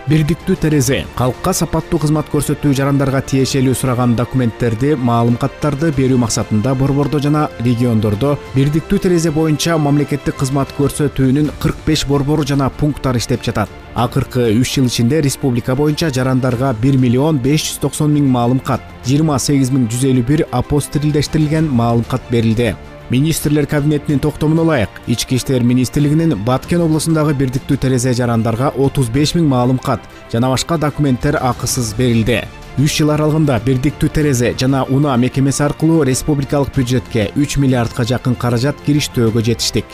Бирдиктүү терезе калкка сапаттуу кызмат көрсөтүү жарандарга тиешелүү сураган документтерди, маалыматтарды берүү максатында борбордо жана региондордо бирдиктүү терезе боюнча мамлекеттик кызмат көрсөтүүнүн 45 борбору жана пункттары иштеп жатат. Акыркы 3 жыл ичинде республика боюнча жарандарга 1 миллион 590 миң маалымкат, 28.151 апостилдештирилген маалымкат берилди. Министрлер кабинетинин токтомуна ылайык, Ички иштер министрлигинин Баткен облусундагы бирдиктүү терезе жарандарга 35 миң маалымкат жана башка документтер акысыз берилди. 3 жыл аралыгында бирдиктүү терезе жана УНА мекемеси аркылуу республикалык бюджетке 3 миллиардка жакын каражат кириштөөгө жетиштик.